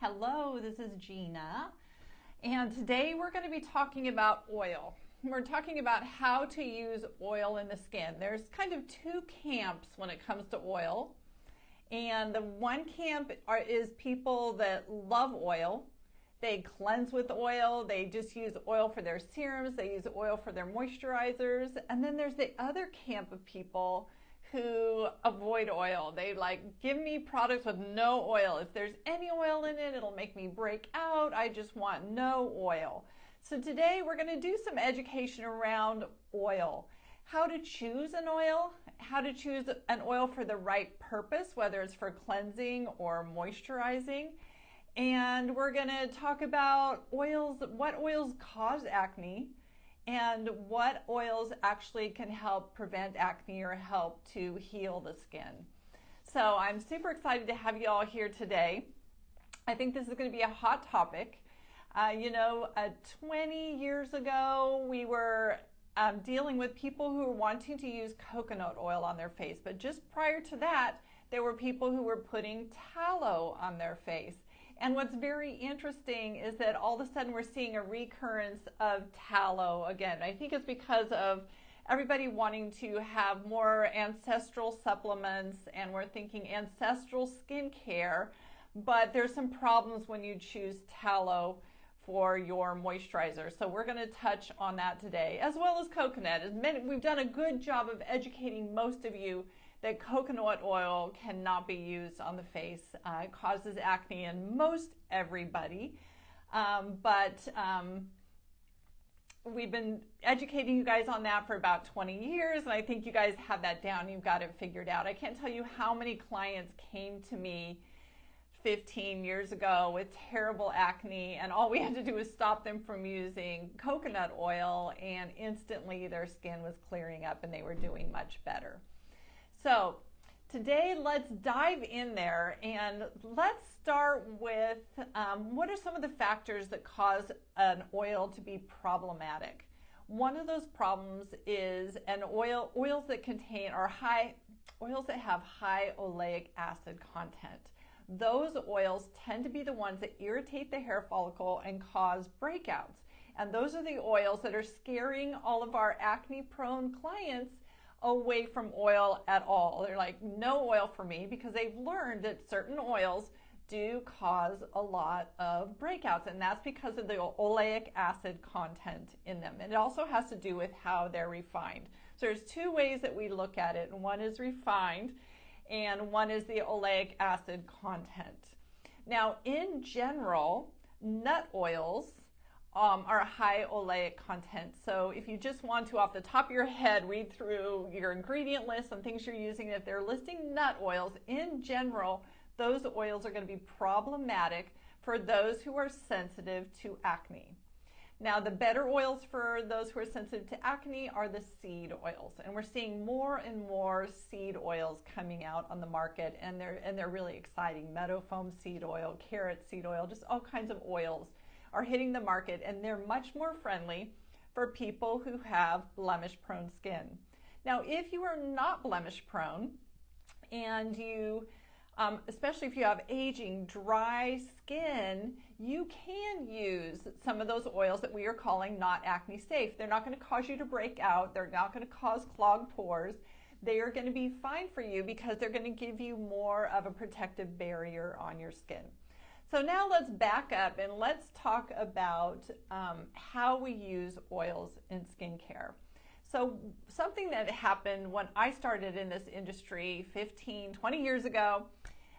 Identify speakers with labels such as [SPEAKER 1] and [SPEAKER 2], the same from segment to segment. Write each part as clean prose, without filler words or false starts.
[SPEAKER 1] Hello, this is Jeana, and today we're going to be talking about oil. We're talking about how to use oil in the skin. There's kind of two camps when it comes to oil, and the one camp is people that love oil. They cleanse with oil, they just use oil for their serums, they use oil for their moisturizers, and then there's the other camp of people who avoid oil. They like, give me products with no oil. If there's any oil in it, it'll make me break out. I just want no oil. So today we're going to do some education around oil. How to choose an oil, how to choose an oil for the right purpose, whether it's for cleansing or moisturizing. And we're going to talk about oils, what oils cause acne, and what oils actually can help prevent acne or help to heal the skin. So I'm super excited to have you all here today. I think this is going to be a hot topic. 20 years ago, we were dealing with people who were wanting to use coconut oil on their face. But just prior to that, there were people who were putting tallow on their face. And what's very interesting is that all of a sudden we're seeing a recurrence of tallow again. I think it's because of everybody wanting to have more ancestral supplements, and we're thinking ancestral skincare, but there's some problems when you choose tallow for your moisturizer. So we're going to touch on that today, as well as coconut. We've done a good job of educating most of you that coconut oil cannot be used on the face. It causes acne in most everybody. We've been educating you guys on that for about 20 years, and I think you guys have that down. You've got it figured out. I can't tell you how many clients came to me 15 years ago with terrible acne, and all we had to do was stop them from using coconut oil, and instantly their skin was clearing up and they were doing much better. So today let's dive in there, and let's start with what are some of the factors that cause an oil to be problematic. One of those problems is oils that have high oleic acid content. Those oils tend to be the ones that irritate the hair follicle and cause breakouts. And those are the oils that are scaring all of our acne-prone clients away from oil at all. They're like, no oil for me, because they've learned that certain oils do cause a lot of breakouts, and that's because of the oleic acid content in them. And it also has to do with how they're refined. So there's two ways that we look at it, and one is refined and one is the oleic acid content. Now, in general, nut oils are high oleic content. So if you just want to, off the top of your head, read through your ingredient list and things you're using, if they're listing nut oils, in general, those oils are going to be problematic for those who are sensitive to acne. Now, the better oils for those who are sensitive to acne are the seed oils, and we're seeing more and more seed oils coming out on the market, and they're really exciting. Meadow foam seed oil, carrot seed oil, just all kinds of oils are hitting the market, and they're much more friendly for people who have blemish-prone skin. Now, if you are not blemish-prone, and you, especially if you have aging, dry skin, you can use some of those oils that we are calling not acne safe. They're not going to cause you to break out. They're not going to cause clogged pores. They are going to be fine for you because they're going to give you more of a protective barrier on your skin. So now let's back up and let's talk about how we use oils in skincare. So something that happened when I started in this industry 15, 20 years ago,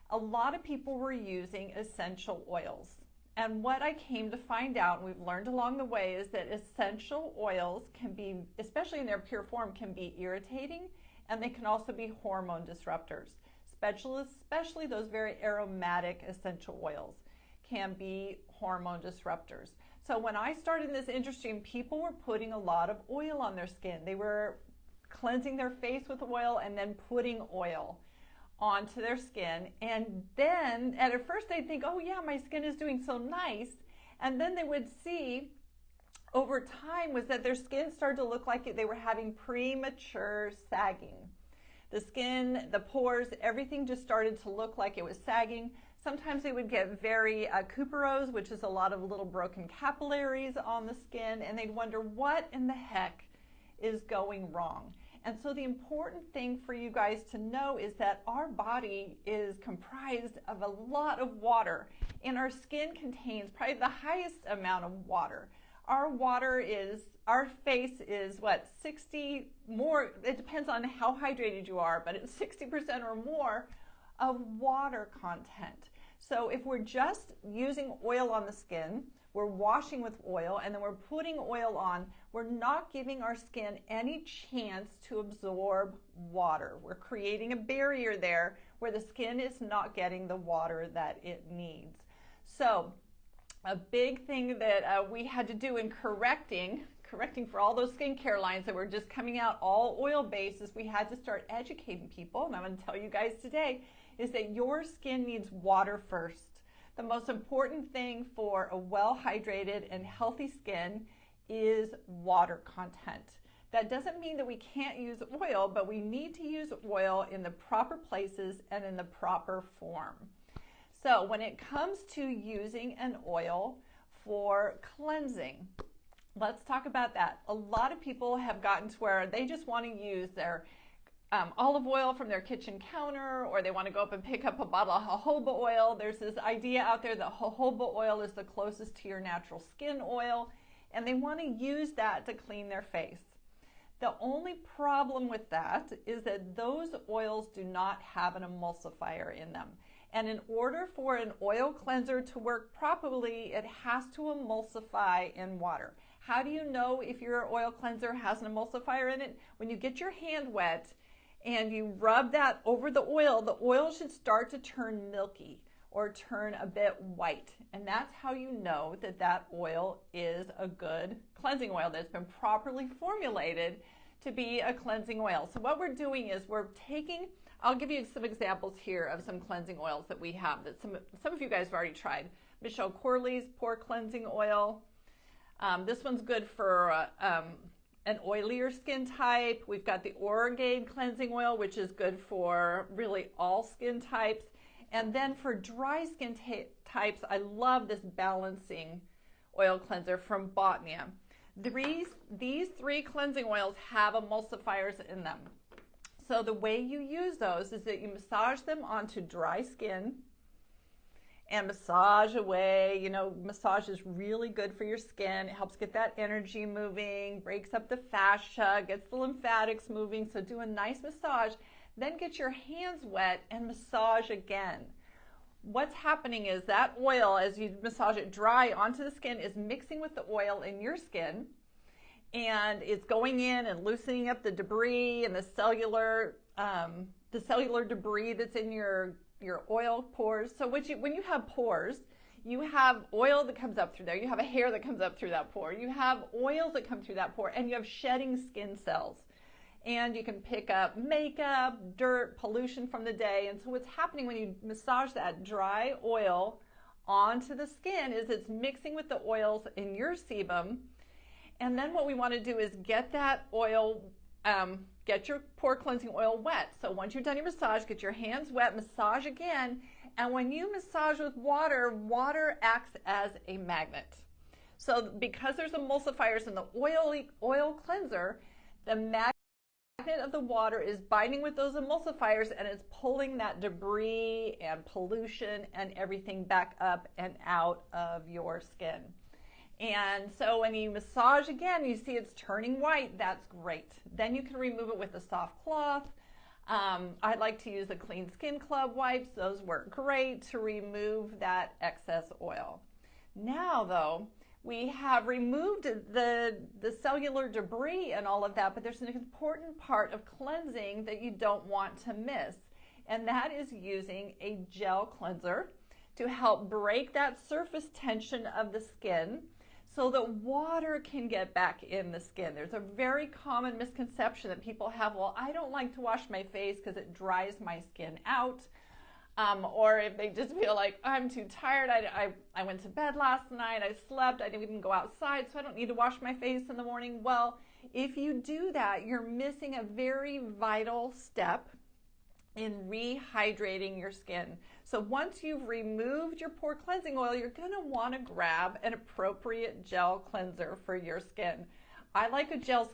[SPEAKER 1] a lot of people were using essential oils. And what I came to find out, and we've learned along the way, is that essential oils can be, especially in their pure form, can be irritating, and they can also be hormone disruptors. Especially those very aromatic essential oils can be hormone disruptors. So when I started in this industry and people were putting a lot of oil on their skin, they were cleansing their face with oil and then putting oil onto their skin. And then at first they'd think, oh yeah, my skin is doing so nice. And then they would see over time was that their skin started to look like they were having premature sagging. The skin, the pores, everything just started to look like it was sagging. Sometimes they would get very couperose, which is a lot of little broken capillaries on the skin, and they'd wonder what in the heck is going wrong. And so the important thing for you guys to know is that our body is comprised of a lot of water, and our skin contains probably the highest amount of water. Our face is what, 60 more, it depends on how hydrated you are, but it's 60% or more of water content. So if we're just using oil on the skin, we're washing with oil, and then we're putting oil on, we're not giving our skin any chance to absorb water. We're creating a barrier there where the skin is not getting the water that it needs. So a big thing that we had to do in correcting for all those skincare lines that were just coming out all oil-based, is we had to start educating people, and I'm going to tell you guys today, is that your skin needs water first. The most important thing for a well-hydrated and healthy skin is water content. That doesn't mean that we can't use oil, but we need to use oil in the proper places and in the proper form. So when it comes to using an oil for cleansing, let's talk about that. A lot of people have gotten to where they just want to use their olive oil from their kitchen counter, or they want to go up and pick up a bottle of jojoba oil. There's this idea out there that jojoba oil is the closest to your natural skin oil, and they want to use that to clean their face. The only problem with that is that those oils do not have an emulsifier in them. And in order for an oil cleanser to work properly, it has to emulsify in water. How do you know if your oil cleanser has an emulsifier in it? When you get your hand wet and you rub that over the oil should start to turn milky or turn a bit white. And that's how you know that that oil is a good cleansing oil that's been properly formulated to be a cleansing oil. So what we're doing is we're taking, I'll give you some examples here of some cleansing oils that we have that some of you guys have already tried. Michele Corley's Pore Cleansing Oil. This one's good for an oilier skin type. We've got the ORGAID Cleansing Oil, which is good for really all skin types. And then for dry skin types, I love this balancing oil cleanser from Botnia. These three cleansing oils have emulsifiers in them. So the way you use those is that you massage them onto dry skin and massage away. You know, massage is really good for your skin. It helps get that energy moving, breaks up the fascia, gets the lymphatics moving. So do a nice massage, then get your hands wet and massage again. What's happening is that oil, as you massage it dry onto the skin, is mixing with the oil in your skin, and it's going in and loosening up the debris and the cellular debris that's in your oil pores. So when you have pores, you have oil that comes up through there, you have a hair that comes up through that pore, you have oils that come through that pore, and you have shedding skin cells. And you can pick up makeup, dirt, pollution from the day. And so what's happening when you massage that dry oil onto the skin is it's mixing with the oils in your sebum. And then what we want to do is get that oil, get your pore cleansing oil wet. So once you've done your massage, get your hands wet, massage again. And when you massage with water, water acts as a magnet. So because there's emulsifiers in the oil cleanser, the magnet of the water is binding with those emulsifiers, and it's pulling that debris and pollution and everything back up and out of your skin. And so when you massage again, you see it's turning white. That's great. Then you can remove it with a soft cloth. I like to use the Clean Skin Club wipes. Those work great to remove that excess oil. Now though, we have removed the cellular debris and all of that, but there's an important part of cleansing that you don't want to miss, and that is using a gel cleanser to help break that surface tension of the skin so that water can get back in the skin. There's a very common misconception that people have, well, I don't like to wash my face because it dries my skin out. Or if they just feel like, I'm too tired, I went to bed last night, I slept, I didn't even go outside, so I don't need to wash my face in the morning. Well, if you do that, you're missing a very vital step in rehydrating your skin. So once you've removed your pore cleansing oil, you're going to want to grab an appropriate gel cleanser for your skin. I like a gel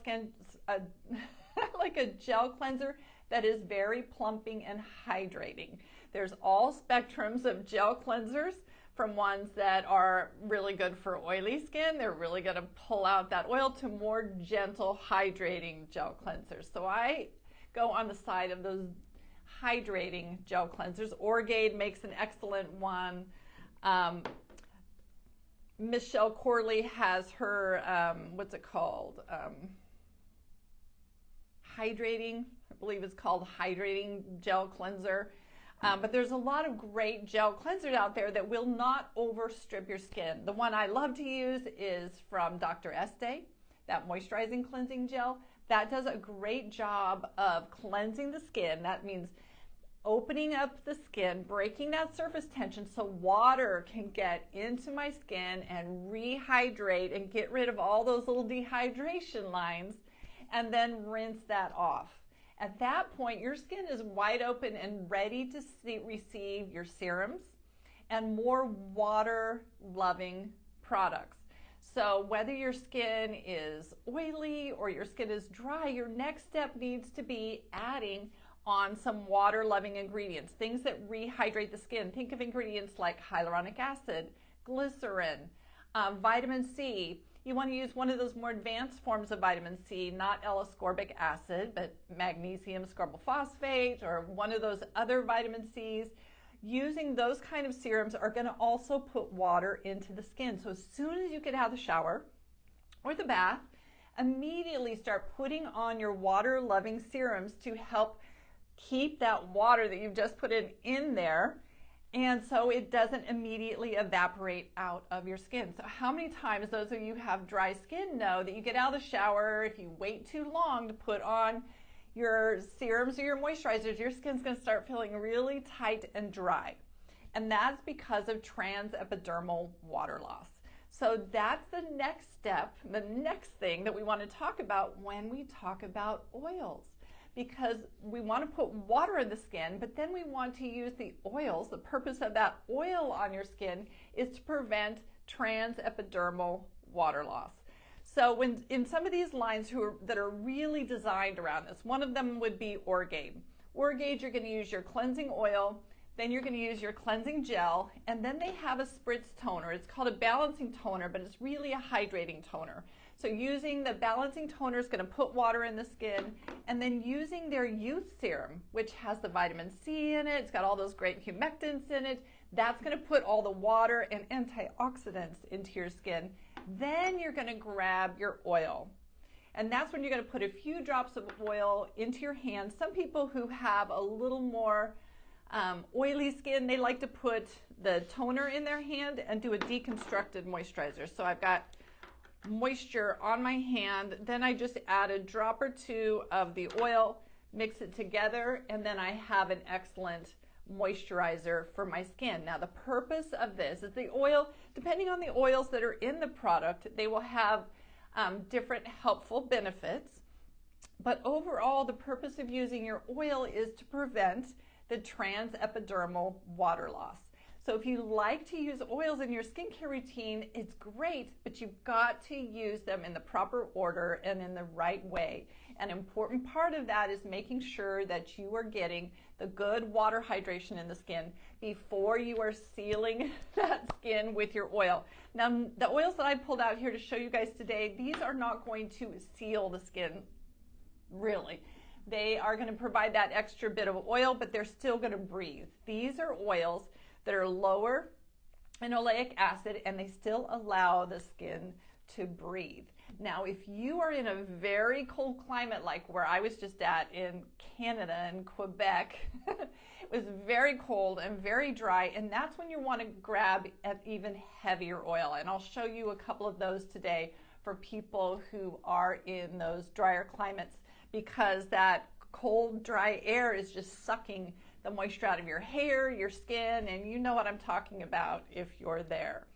[SPEAKER 1] cleanser that is very plumping and hydrating. There's all spectrums of gel cleansers, from ones that are really good for oily skin, they're really going to pull out that oil, to more gentle hydrating gel cleansers. So I go on the side of those hydrating gel cleansers. ORGAID makes an excellent one. Michele Corley has her, what's it called? Hydrating, I believe it's called Hydrating Gel Cleanser. But there's a lot of great gel cleansers out there that will not overstrip your skin. The one I love to use is from Dr. Esthé, that moisturizing cleansing gel. That does a great job of cleansing the skin. That means opening up the skin, breaking that surface tension so water can get into my skin and rehydrate and get rid of all those little dehydration lines, and then rinse that off. At that point, your skin is wide open and ready to receive your serums and more water-loving products. So whether your skin is oily or your skin is dry, your next step needs to be adding on some water-loving ingredients, things that rehydrate the skin. Think of ingredients like hyaluronic acid, glycerin, vitamin C. You want to use one of those more advanced forms of vitamin C, not L-ascorbic acid, but magnesium scarbophosphate or one of those other vitamin Cs. Using those kind of serums are going to also put water into the skin. So as soon as you get out of the shower or the bath, immediately start putting on your water-loving serums to help keep that water that you've just put in there, and so it doesn't immediately evaporate out of your skin. So how many times those of you who have dry skin know that you get out of the shower, if you wait too long to put on your serums or your moisturizers, your skin's going to start feeling really tight and dry. And that's because of transepidermal water loss. So that's the next step, the next thing that we want to talk about when we talk about oils. Because we want to put water in the skin, but then we want to use the oils. The purpose of that oil on your skin is to prevent transepidermal water loss. So when in some of these lines that are really designed around this, one of them would be ORGAID. ORGAID, you're going to use your cleansing oil, then you're going to use your cleansing gel, and then they have a spritz toner. It's called a balancing toner, but it's really a hydrating toner. So using the balancing toner is going to put water in the skin, and then using their youth serum, which has the vitamin C in it, it's got all those great humectants in it, that's going to put all the water and antioxidants into your skin. Then you're going to grab your oil. And that's when you're going to put a few drops of oil into your hand. Some people who have a little more oily skin, they like to put the toner in their hand and do a deconstructed moisturizer. So I've got moisture on my hand, then I just add a drop or two of the oil, mix it together, and then I have an excellent moisturizer for my skin. Now the purpose of this is the oil, depending on the oils that are in the product, they will have different helpful benefits, but overall the purpose of using your oil is to prevent the transepidermal water loss. So if you like to use oils in your skincare routine, it's great, but you've got to use them in the proper order and in the right way. An important part of that is making sure that you are getting the good water hydration in the skin before you are sealing that skin with your oil. Now, the oils that I pulled out here to show you guys today, these are not going to seal the skin, really. They are going to provide that extra bit of oil, but they're still going to breathe. These are oils that are lower in oleic acid, and they still allow the skin to breathe. Now, if you are in a very cold climate like where I was just at in Canada and Quebec, it was very cold and very dry, and that's when you want to grab an even heavier oil. And I'll show you a couple of those today for people who are in those drier climates, because that cold, dry air is just sucking the moisture out of your hair, your skin, and you know what I'm talking about if you're there.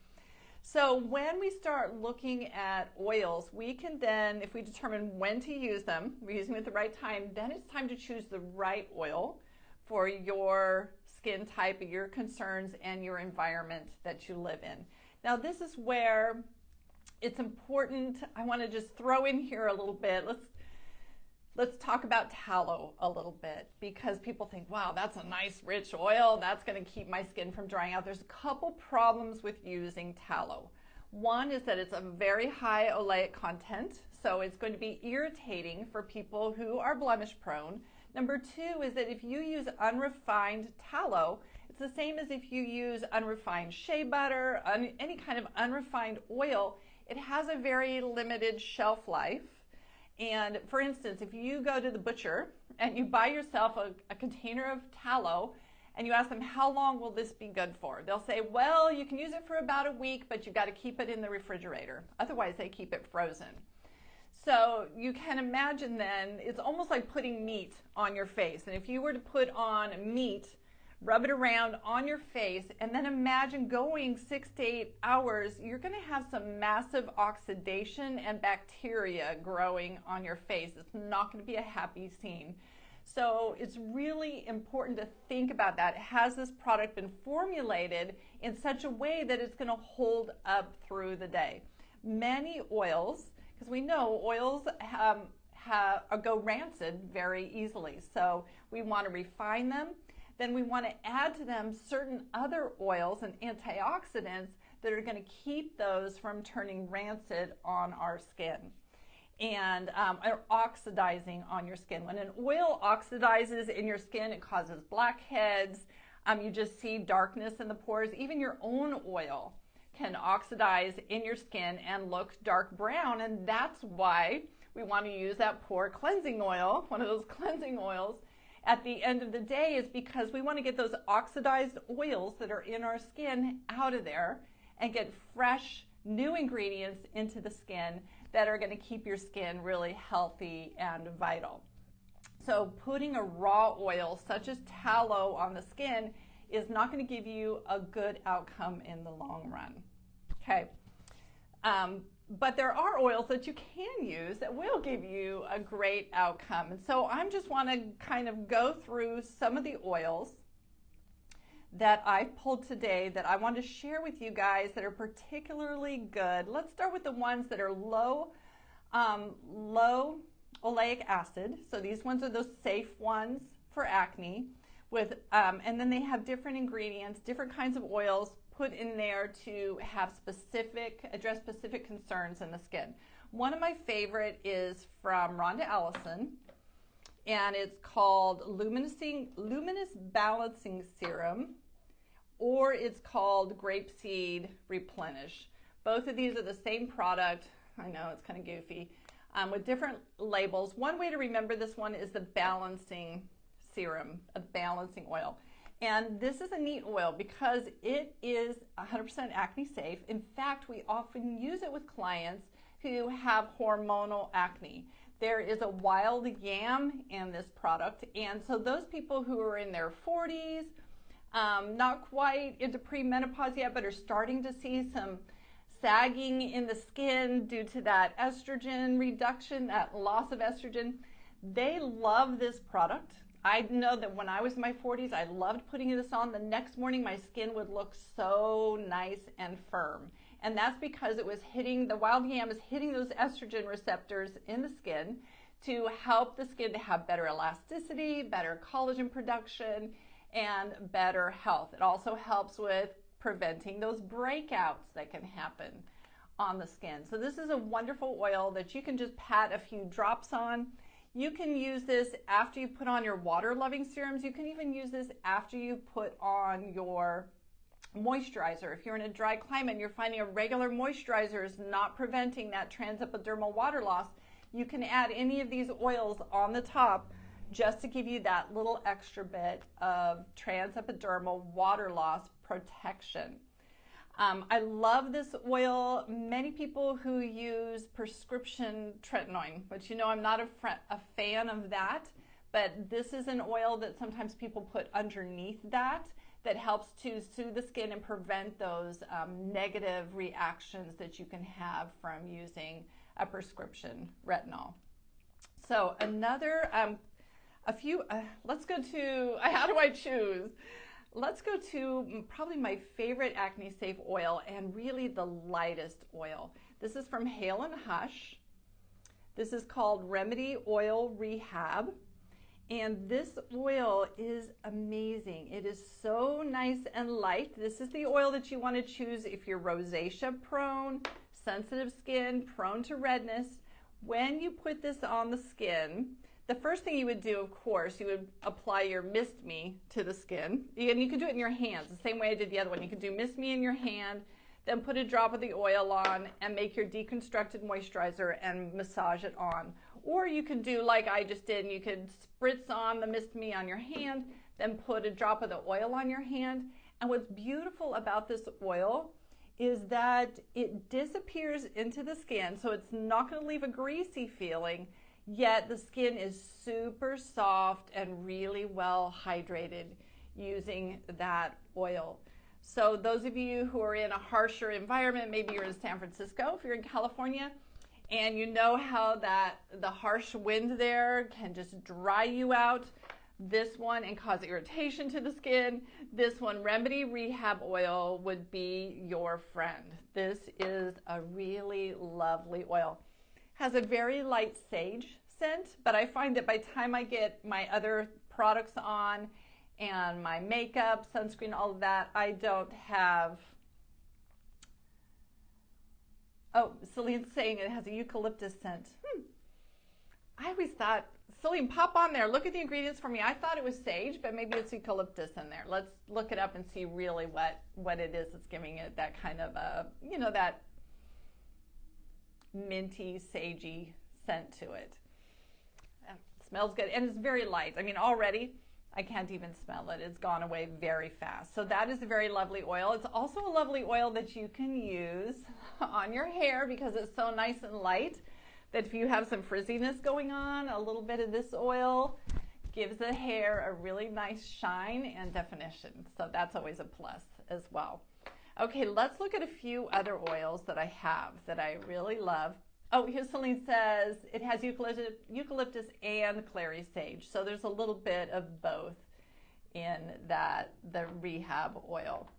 [SPEAKER 1] So when we start looking at oils, we can then, if we determine when to use them, we're using them at the right time, then it's time to choose the right oil for your skin type, your concerns, and your environment that you live in. Now, this is where it's important. I want to just throw in here a little bit. Let's talk about tallow a little bit, because people think, wow, that's a nice rich oil. That's going to keep my skin from drying out. There's a couple problems with using tallow. One is that it's a very high oleic content, so it's going to be irritating for people who are blemish prone. Number two is that if you use unrefined tallow, it's the same as if you use unrefined shea butter, any kind of unrefined oil. It has a very limited shelf life. And for instance, if you go to the butcher and you buy yourself a container of tallow and you ask them, how long will this be good for? They'll say, well, you can use it for about a week, but you've got to keep it in the refrigerator. Otherwise, they keep it frozen. So you can imagine then, it's almost like putting meat on your face. And if you were to put on meat, rub it around on your face, and then imagine going 6 to 8 hours, you're going to have some massive oxidation and bacteria growing on your face. It's not going to be a happy scene. So it's really important to think about that. Has this product been formulated in such a way that it's going to hold up through the day? Many oils, because we know oils go rancid very easily, so we want to refine them. Then we want to add to them certain other oils and antioxidants that are going to keep those from turning rancid on our skin and are oxidizing on your skin. When an oil oxidizes in your skin, it causes blackheads. You just see darkness in the pores. Even your own oil can oxidize in your skin and look dark brown, and that's why we want to use that pore cleansing oil, one of those cleansing oils, at the end of the day, is because we want to get those oxidized oils that are in our skin out of there and get fresh, new ingredients into the skin that are going to keep your skin really healthy and vital. So putting a raw oil such as tallow on the skin is not going to give you a good outcome in the long run. Okay. But there are oils that you can use that will give you a great outcome. And so I just want to kind of go through some of the oils that I pulled today that I want to share with you guys that are particularly good. Let's start with the ones that are low oleic acid. So these ones are those safe ones for acne. And then they have different ingredients, different kinds of oils put in there to have address specific concerns in the skin. One of my favorite is from Rhonda Allison, and it's called Luminous Balancing Serum, or it's called Grapeseed Replenish. Both of these are the same product. I know it's kind of goofy, with different labels. One way to remember this one is the balancing serum, a balancing oil. And this is a neat oil because it is 100% acne safe. In fact, we often use it with clients who have hormonal acne. There is a wild yam in this product, and so those people who are in their 40s, not quite into premenopause yet, but are starting to see some sagging in the skin due to that estrogen reduction, that loss of estrogen, they love this product. I know that when I was in my 40s, I loved putting this on. The next morning, my skin would look so nice and firm. And that's because it was the wild yam is hitting those estrogen receptors in the skin to help the skin to have better elasticity, better collagen production, and better health. It also helps with preventing those breakouts that can happen on the skin. So this is a wonderful oil that you can just pat a few drops on. You can use this after you put on your water-loving serums. You can even use this after you put on your moisturizer. If you're in a dry climate and you're finding a regular moisturizer is not preventing that transepidermal water loss, you can add any of these oils on the top just to give you that little extra bit of transepidermal water loss protection. I love this oil. Many people who use prescription tretinoin, but you know I'm not a fan of that, but this is an oil that sometimes people put underneath that helps to soothe the skin and prevent those negative reactions that you can have from using a prescription retinol. So another let's go to, how do I choose? Let's go to probably my favorite acne safe oil, and really the lightest oil. This is from Hale and Hush. This is called Remedy Oil Rehab. And this oil is amazing. It is so nice and light. This is the oil that you want to choose if you're rosacea prone, sensitive skin, prone to redness. When you put this on the skin, the first thing you would do, of course, you would apply your Mist Me to the skin. And you can do it in your hands, the same way I did the other one. You can do Mist Me in your hand, then put a drop of the oil on and make your deconstructed moisturizer and massage it on. Or you could do like I just did, and you could spritz on the Mist Me on your hand, then put a drop of the oil on your hand. And what's beautiful about this oil is that it disappears into the skin, so it's not going to leave a greasy feeling, yet the skin is super soft and really well hydrated using that oil. So those of you who are in a harsher environment, maybe you're in San Francisco, if you're in California, and you know how that the harsh wind there can just dry you out, this one, and cause irritation to the skin, this one, Remedy Rehab Oil, would be your friend. This is a really lovely oil. Has a very light sage scent, but I find that by the time I get my other products on and my makeup, sunscreen, all of that, I don't have... Oh, Celine's saying it has a eucalyptus scent. I always thought, Celine, pop on there. Look at the ingredients for me. I thought it was sage, but maybe it's eucalyptus in there. Let's look it up and see really what it is that's giving it that kind of, you know, that minty, sagey scent to it. It smells good, and it's very light. I mean, already, I can't even smell it. It's gone away very fast. So that is a very lovely oil. It's also a lovely oil that you can use on your hair because it's so nice and light that if you have some frizziness going on, a little bit of this oil gives the hair a really nice shine and definition. So that's always a plus as well. Okay, let's look at a few other oils that I have that I really love. Oh, here Celine says it has eucalyptus and clary sage. So there's a little bit of both in the Rehab oil.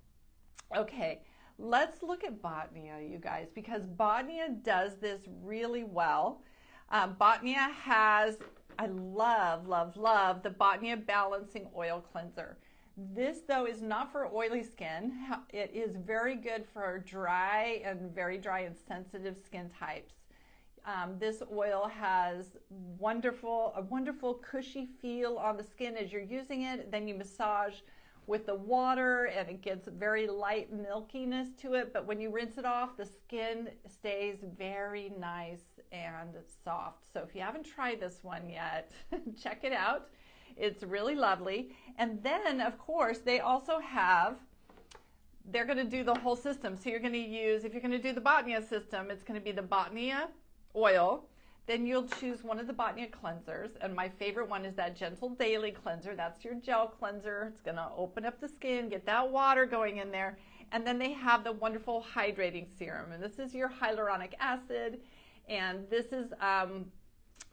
[SPEAKER 1] Okay, let's look at Botnia, you guys, because Botnia does this really well. Botnia has, I love, love, love the Botnia Balancing Oil Cleanser. This, though, is not for oily skin. It is very good for dry and very dry and sensitive skin types. This oil has a wonderful cushy feel on the skin as you're using it. Then you massage with the water and it gets very light milkiness to it. But when you rinse it off, the skin stays very nice and soft. So if you haven't tried this one yet, check it out. It's really lovely. And then, of course, they also have, they're going to do the whole system. So you're going to use, if you're going to do the Botnia system, it's going to be the Botnia oil. Then you'll choose one of the Botnia cleansers. And my favorite one is that Gentle Daily Cleanser. That's your gel cleanser. It's going to open up the skin, get that water going in there. And then they have the wonderful Hydrating Serum. And this is your hyaluronic acid. And this is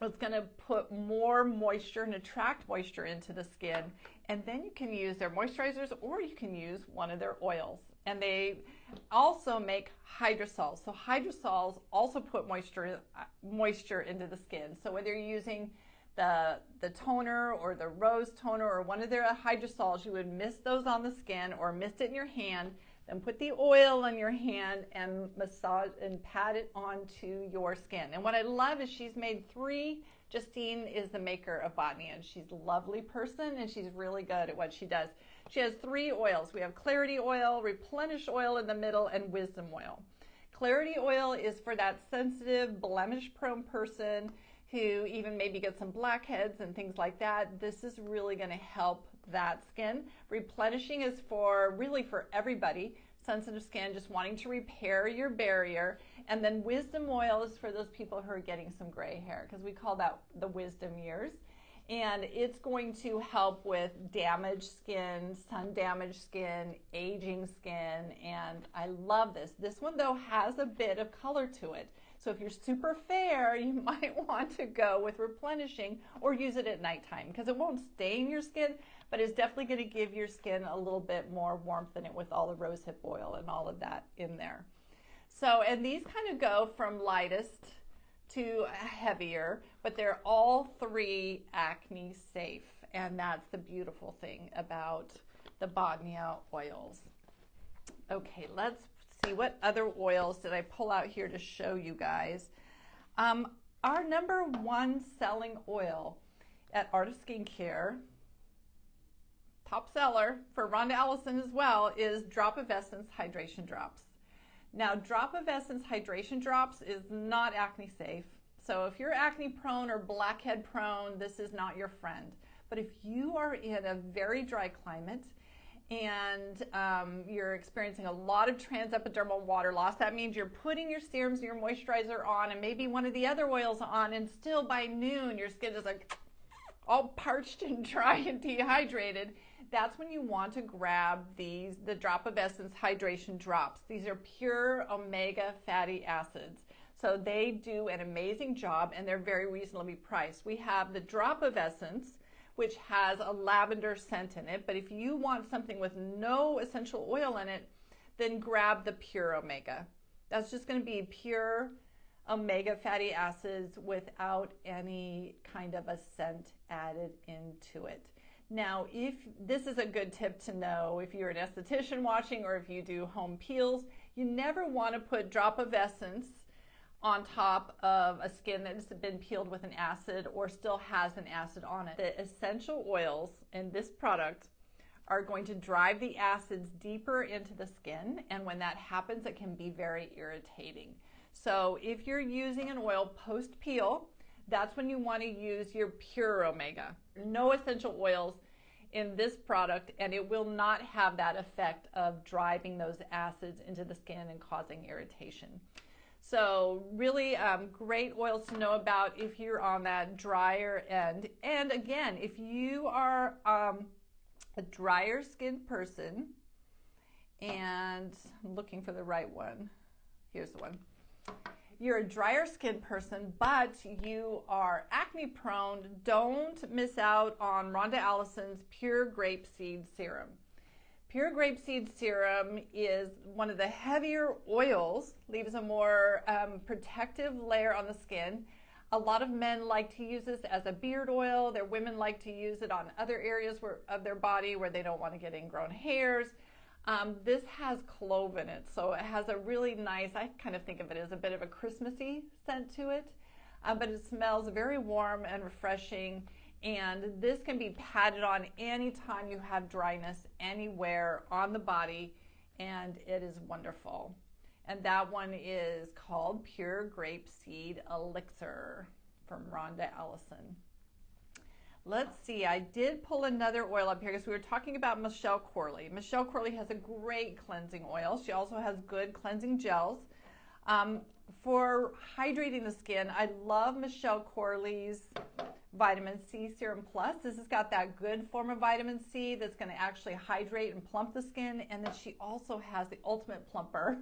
[SPEAKER 1] it's going to put more moisture and attract moisture into the skin. And then you can use their moisturizers or you can use one of their oils. And they also make hydrosols. So hydrosols also put moisture into the skin. So whether you're using the toner or the rose toner or one of their hydrosols, you would mist those on the skin or mist it in your hand, then put the oil on your hand and massage and pat it onto your skin. And what I love is she's made 3. Justine is the maker of Botnia, and she's a lovely person, and she's really good at what she does. She has 3 oils. We have Clarity Oil, Replenish Oil in the middle, and Wisdom Oil. Clarity Oil is for that sensitive, blemish-prone person who even maybe gets some blackheads and things like that. This is really going to help that skin. Replenishing is really for everybody. Sensitive skin, just wanting to repair your barrier. And then Wisdom Oil is for those people who are getting some gray hair, because we call that the wisdom years. And it's going to help with damaged skin, sun-damaged skin, aging skin, and I love this. This one, though, has a bit of color to it. So if you're super fair, you might want to go with Replenishing or use it at nighttime because it won't stain your skin, but it's definitely going to give your skin a little bit more warmth in it with all the rosehip oil and all of that in there. So, and these kind of go from lightest to heavier, but they're all three acne safe. And that's the beautiful thing about the Botnia oils. Okay, let's see what other oils did I pull out here to show you guys. Our number one selling oil at Art of Skincare, top seller for Rhonda Allison as well, is Drop of Essence Hydration Drops. Now, Drop of Essence Hydration Drops is not acne safe. So if you're acne prone or blackhead prone, this is not your friend. But if you are in a very dry climate and you're experiencing a lot of transepidermal water loss, that means you're putting your serums and your moisturizer on and maybe one of the other oils on, and still by noon your skin is like all parched and dry and dehydrated. That's when you want to grab the Drop of Essence Hydration Drops. These are pure omega fatty acids. So they do an amazing job and they're very reasonably priced. We have the Drop of Essence, which has a lavender scent in it, but if you want something with no essential oil in it, then grab the Pure Omega. That's just going to be pure omega fatty acids without any kind of a scent added into it. Now, if this is a good tip to know if you're an esthetician watching or if you do home peels, you never want to put Drop of Essence on top of a skin that's been peeled with an acid or still has an acid on it. The essential oils in this product are going to drive the acids deeper into the skin, and when that happens, it can be very irritating. So if you're using an oil post-peel, that's when you want to use your Pure Omega. No essential oils in this product, and it will not have that effect of driving those acids into the skin and causing irritation. So really great oils to know about if you're on that drier end. And again, if you are a drier skinned person, and I'm looking for the right one. Here's the one. You're a drier skinned person, but you are acne prone, don't miss out on Rhonda Allison's Pure Grape Seed Serum. Pure Grapeseed Serum is one of the heavier oils, leaves a more protective layer on the skin. A lot of men like to use this as a beard oil. Their women like to use it on other areas of their body where they don't want to get ingrown hairs. This has clove in it, so it has a really nice, I kind of think of it as a bit of a Christmassy scent to it, but it smells very warm and refreshing. And this can be patted on anytime you have dryness anywhere on the body, and it is wonderful. And that one is called Pure Grapeseed Elixir from Rhonda Allison. Let's see, I did pull another oil up here because we were talking about Michele Corley. Michele Corley has a great cleansing oil. She also has good cleansing gels. For hydrating the skin, I love Michele Corley's Vitamin C Serum Plus. This has got that good form of vitamin C that's going to actually hydrate and plump the skin. And then she also has the Ultimate Plumper,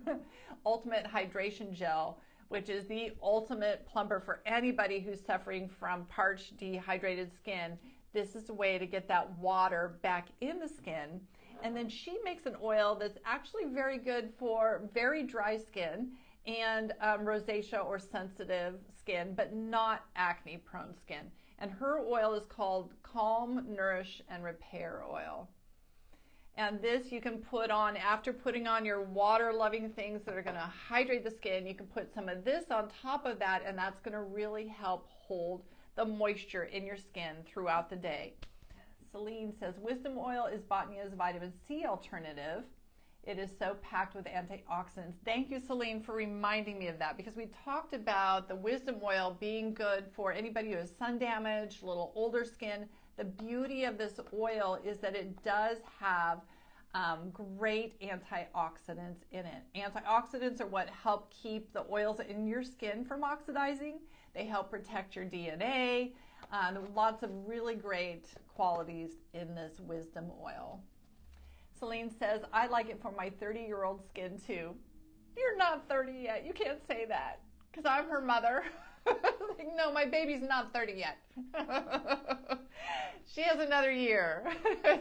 [SPEAKER 1] Ultimate Hydration Gel, which is the ultimate plumper for anybody who's suffering from parched, dehydrated skin. This is a way to get that water back in the skin. And then she makes an oil that's actually very good for very dry skin and rosacea or sensitive skin, but not acne prone skin. And her oil is called Calm, Nourish, and Repair Oil. And this you can put on after putting on your water-loving things that are going to hydrate the skin. You can put some of this on top of that, and that's going to really help hold the moisture in your skin throughout the day. Celine says, Wisdom Oil is Botnia's vitamin C alternative. It is so packed with antioxidants. Thank you, Celine, for reminding me of that, because we talked about the Wisdom Oil being good for anybody who has sun damage, a little older skin. The beauty of this oil is that it does have great antioxidants in it. Antioxidants are what help keep the oils in your skin from oxidizing. They help protect your DNA. Lots of really great qualities in this Wisdom Oil. Celine says, I like it for my 30-year-old skin too. You're not 30 yet. You can't say that. because I'm her mother. Like, no, my baby's not 30 yet. She has another year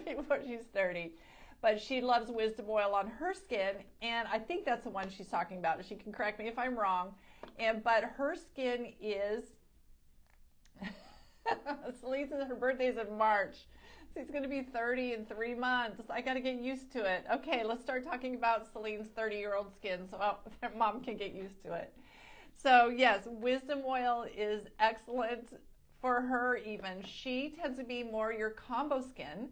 [SPEAKER 1] before she's 30. But she loves Wisdom Oil on her skin, and I think that's the one she's talking about. She can correct me if I'm wrong. But her skin is, Celine's, her birthday's in March. She's going to be 30 in 3 months. I got to get used to it. Okay, let's start talking about Celine's 30-year-old skin so mom can get used to it. So yes, Wisdom Oil is excellent for her even. She tends to be more your combo skin.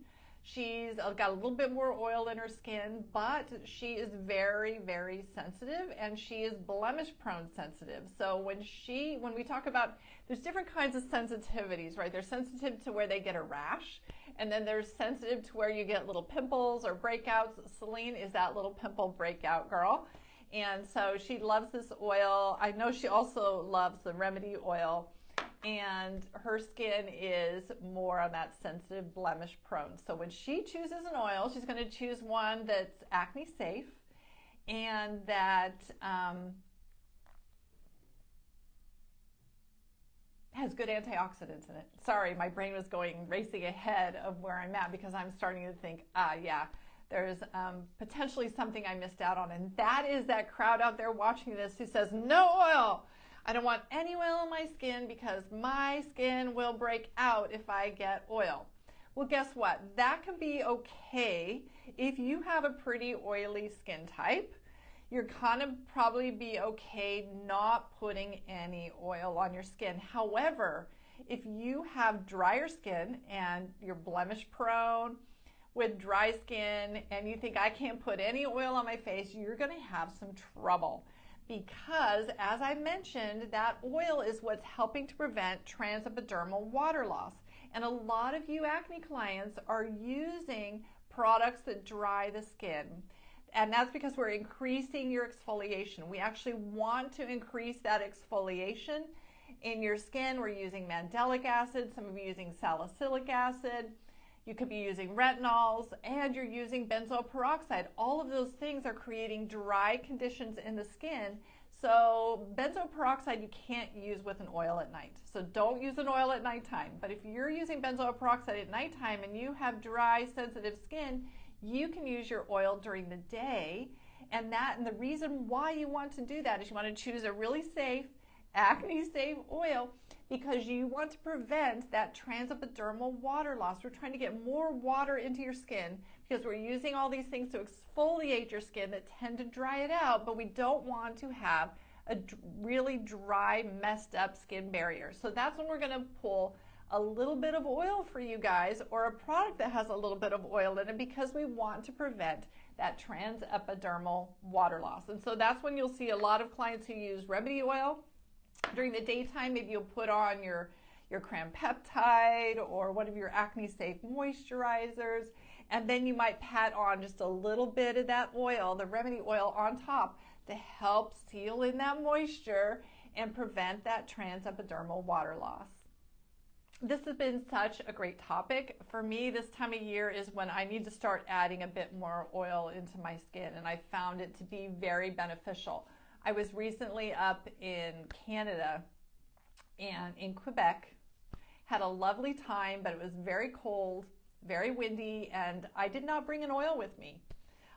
[SPEAKER 1] She's got a little bit more oil in her skin, but she is very, very sensitive, and she is blemish prone sensitive. So when we talk about, there's different kinds of sensitivities, right? They're sensitive to where they get a rash, and then there's sensitive to where you get little pimples or breakouts. Celine is that little pimple breakout girl. And so she loves this oil. I know she also loves the Remedy oil. And her skin is more on that sensitive, blemish prone. So when she chooses an oil, she's going to choose one that's acne safe and that has good antioxidants in it. Sorry, my brain was racing ahead of where I'm at because I'm starting to think, yeah, there's potentially something I missed out on. And that is that crowd out there watching this who says, no oil. I don't want any oil on my skin because my skin will break out if I get oil. Well, guess what? That can be okay if you have a pretty oily skin type. You're gonna probably be okay not putting any oil on your skin. However, if you have drier skin and you're blemish prone with dry skin and you think I can't put any oil on my face, you're gonna have some trouble. Because, as I mentioned, that oil is what's helping to prevent transepidermal water loss. And a lot of you acne clients are using products that dry the skin. And that's because we're increasing your exfoliation. We actually want to increase that exfoliation in your skin. We're using mandelic acid, some of you using salicylic acid. You could be using retinols, and you're using benzoyl peroxide. All of those things are creating dry conditions in the skin. So benzoyl peroxide you can't use with an oil at night. So don't use an oil at nighttime. But if you're using benzoyl peroxide at nighttime and you have dry, sensitive skin, you can use your oil during the day. And the reason why you want to do that is you want to choose a really safe, acne-safe oil because you want to prevent that transepidermal water loss. We're trying to get more water into your skin because we're using all these things to exfoliate your skin that tend to dry it out, but we don't want to have a really dry, messed up skin barrier. So that's when we're going to pull a little bit of oil for you guys, or a product that has a little bit of oil in it, because we want to prevent that transepidermal water loss. And so that's when you'll see a lot of clients who use Remedy oil. During the daytime, maybe you'll put on your cran peptide or one of your acne safe moisturizers, and then you might pat on just a little bit of that oil, the Remedy oil, on top to help seal in that moisture and prevent that transepidermal water loss. This has been such a great topic. For me, this time of year is when I need to start adding a bit more oil into my skin, and I found it to be very beneficial. I was recently up in Canada and in Quebec, had a lovely time, but it was very cold, very windy, and I did not bring an oil with me.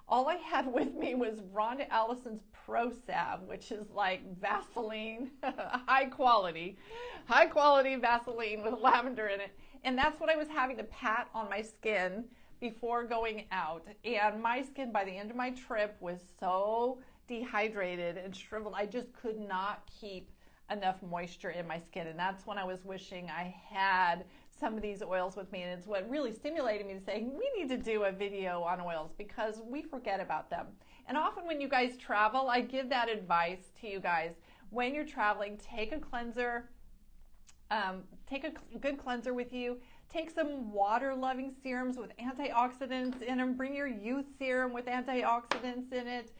[SPEAKER 1] All I had with me was Rhonda Allison's Pro Salve, which is like Vaseline, high quality Vaseline with lavender in it. And that's what I was having to pat on my skin before going out. And my skin by the end of my trip was so dehydrated and shriveled. I just could not keep enough moisture in my skin. And that's when I was wishing I had some of these oils with me. And it's what really stimulated me to say, we need to do a video on oils because we forget about them. And often when you guys travel, I give that advice to you guys. When you're traveling, take a cleanser, take a good cleanser with you. Take some water-loving serums with antioxidants in them. Bring your youth serum with antioxidants in it.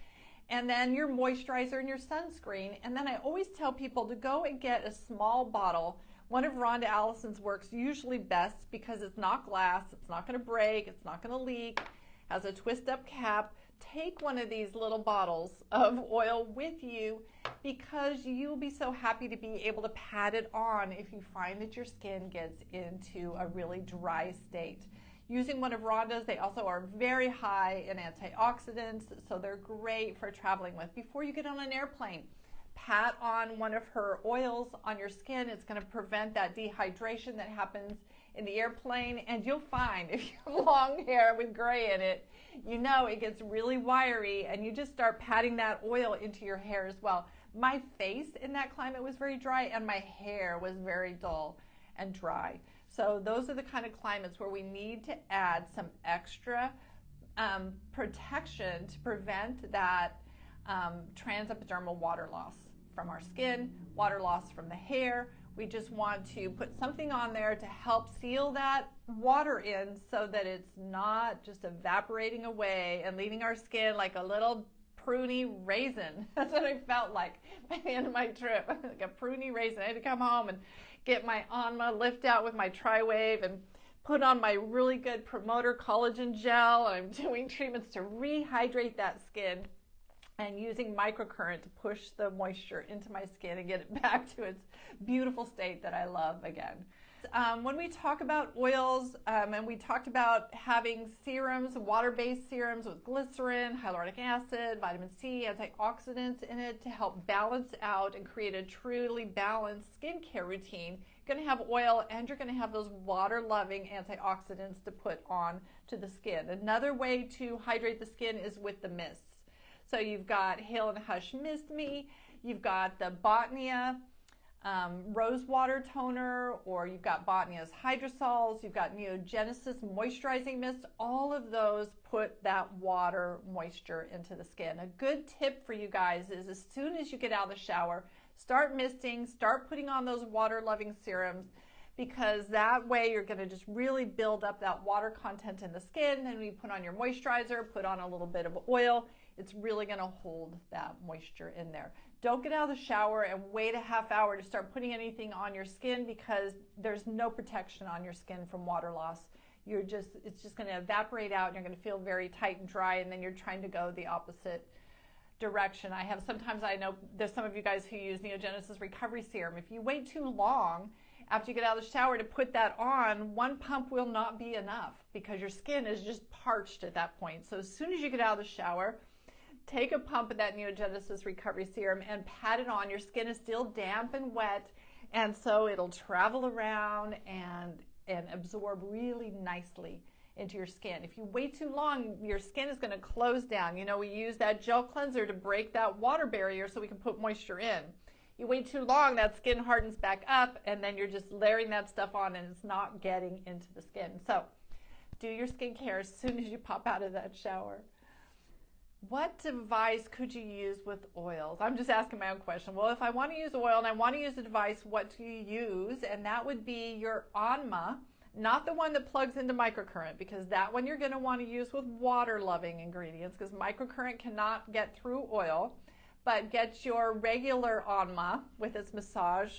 [SPEAKER 1] And then your moisturizer and your sunscreen. And then I always tell people to go and get a small bottle. One of Rhonda Allison's works usually best because it's not glass, it's not going to break, it's not going to leak, has a twist-up cap. Take one of these little bottles of oil with you because you'll be so happy to be able to pat it on if you find that your skin gets into a really dry state. Using one of Rhonda's, they also are very high in antioxidants, so they're great for traveling with. Before you get on an airplane, pat on one of her oils on your skin. It's going to prevent that dehydration that happens in the airplane, and you'll find if you have long hair with gray in it, you know it gets really wiry, and you just start patting that oil into your hair as well. My face in that climate was very dry, and my hair was very dull and dry. So those are the kind of climates where we need to add some extra protection to prevent that transepidermal water loss from our skin, water loss from the hair. We just want to put something on there to help seal that water in so that it's not just evaporating away and leaving our skin like a little pruny raisin. That's what I felt like by the end of my trip, like a pruny raisin. I had to come home and get my Anma, lift out with my Tri-Wave, and put on my really good promoter collagen gel. I'm doing treatments to rehydrate that skin and using microcurrent to push the moisture into my skin and get it back to its beautiful state that I love again. When we talk about oils, and we talked about having serums, water-based serums with glycerin, hyaluronic acid, vitamin C, antioxidants in it to help balance out and create a truly balanced skincare routine. You're going to have oil, and you're going to have those water-loving antioxidants to put on to the skin. Another way to hydrate the skin is with the mists. So you've got Hale and Hush Mist Me, you've got the Botnia Rose Water Toner, or you've got Botnia's Hydrosols, you've got Neogenesis Moisturizing Mist. All of those put that water moisture into the skin. A good tip for you guys is as soon as you get out of the shower, start misting, start putting on those water-loving serums, because that way you're going to just really build up that water content in the skin. Then when you put on your moisturizer, put on a little bit of oil, it's really going to hold that moisture in there. Don't get out of the shower and wait a half hour to start putting anything on your skin, because there's no protection on your skin from water loss. It's just going to evaporate out, and you're going to feel very tight and dry, and then you're trying to go the opposite direction. Sometimes I know there's some of you guys who use Neogenesis Recovery Serum. If you wait too long after you get out of the shower to put that on, one pump will not be enough, because your skin is just parched at that point. So as soon as you get out of the shower, take a pump of that Neogenesis Recovery Serum and pat it on. Your skin is still damp and wet, and so it'll travel around and absorb really nicely into your skin. If you wait too long, your skin is going to close down. You know, we use that gel cleanser to break that water barrier so we can put moisture in. You wait too long, that skin hardens back up, and then you're just layering that stuff on, and it's not getting into the skin. So do your skincare as soon as you pop out of that shower. What device could you use with oils? I'm just asking my own question. Well, if I want to use oil and I want to use a device, what do you use? And that would be your Anma, not the one that plugs into microcurrent, because that one you're going to want to use with water-loving ingredients, because microcurrent cannot get through oil. But get your regular Anma with its massage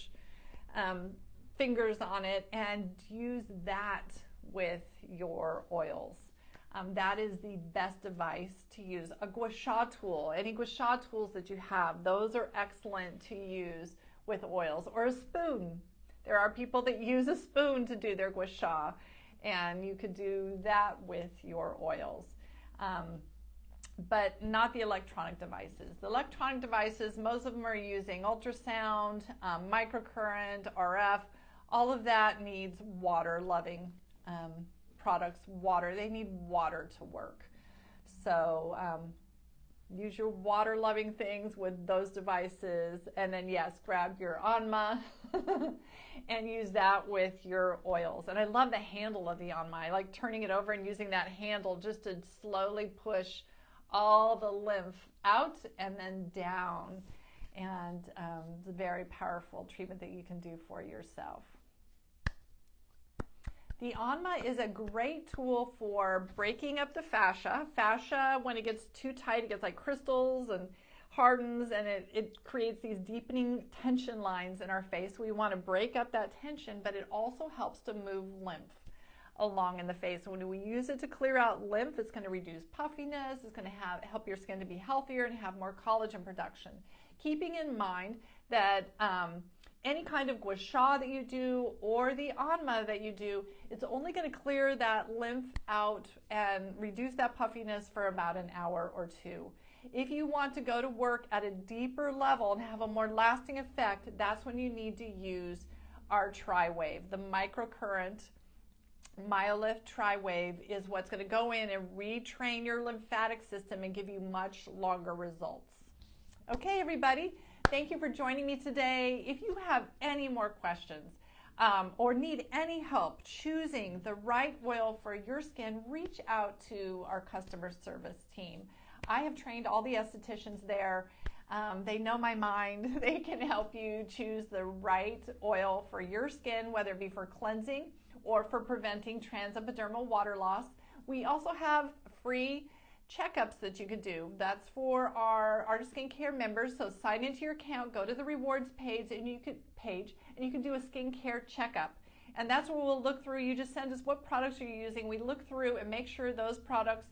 [SPEAKER 1] fingers on it and use that with your oils. That is the best device to use. A gua sha tool, any gua sha tools that you have, those are excellent to use with oils. Or a spoon. There are people that use a spoon to do their gua sha, and you could do that with your oils. But not the electronic devices. The electronic devices, most of them are using ultrasound, microcurrent, RF. All of that needs water-loving products. They need water to work. So use your water-loving things with those devices, and then yes, grab your Anma and use that with your oils. And I love the handle of the Anma. I like turning it over and using that handle just to slowly push all the lymph out and then down. And it's a very powerful treatment that you can do for yourself. The Anma is a great tool for breaking up the fascia. Fascia, when it gets too tight, it gets like crystals and hardens, and it creates these deepening tension lines in our face. We want to break up that tension, but it also helps to move lymph along in the face. When we use it to clear out lymph, it's going to reduce puffiness. It's going to help your skin to be healthier and have more collagen production. keeping in mind that any kind of gua sha that you do or the anma that you do, it's only going to clear that lymph out and reduce that puffiness for about an hour or two. If you want to go to work at a deeper level and have a more lasting effect, that's when you need to use our Tri-Wave. The microcurrent MyoLift Tri-Wave is what's going to go in and retrain your lymphatic system and give you much longer results. Okay, everybody. Thank you for joining me today. If you have any more questions or need any help choosing the right oil for your skin, reach out to our customer service team. I have trained all the estheticians there. They know my mind. They can help you choose the right oil for your skin, whether it be for cleansing or for preventing transepidermal water loss. We also have free checkups that you could do. That's for our Artist Skincare members. So sign into your account, go to the rewards page, and you can do a skincare checkup. And that's where we'll look through. You just send us what products you're using. We look through and make sure those products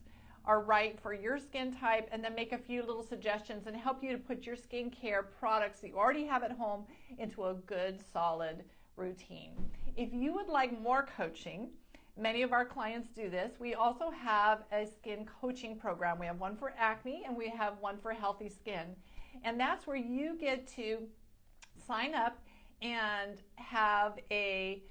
[SPEAKER 1] are right for your skin type, and then make a few little suggestions and help you to put your skincare products that you already have at home into a good, solid routine. If you would like more coaching, many of our clients do this. We also have a skin coaching program. We have one for acne and we have one for healthy skin. And that's where you get to sign up and have a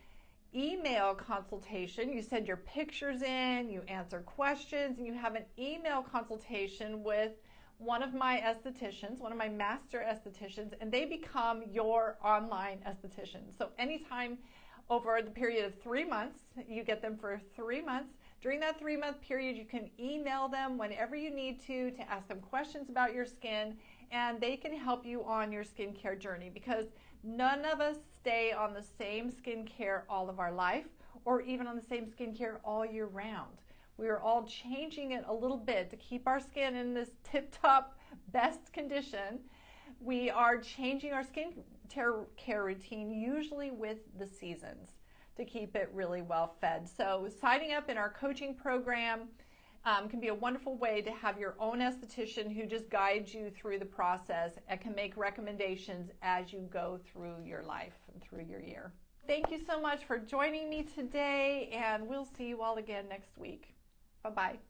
[SPEAKER 1] email consultation. You send your pictures in, you answer questions, and you have an email consultation with one of my estheticians, one of my master estheticians, and they become your online esthetician. So anytime over the period of 3 months, you get them for 3 months. During that 3-month period, you can email them whenever you need to ask them questions about your skin, and they can help you on your skincare journey, because none of us stay on the same skincare all of our life, or even on the same skincare all year round. We are all changing it a little bit to keep our skin in this tip-top best condition. We are changing our skincare routine, usually with the seasons, to keep it really well fed. So signing up in our coaching program can be a wonderful way to have your own esthetician who just guides you through the process and can make recommendations as you go through your life and through your year. Thank you so much for joining me today, and we'll see you all again next week. Bye-bye.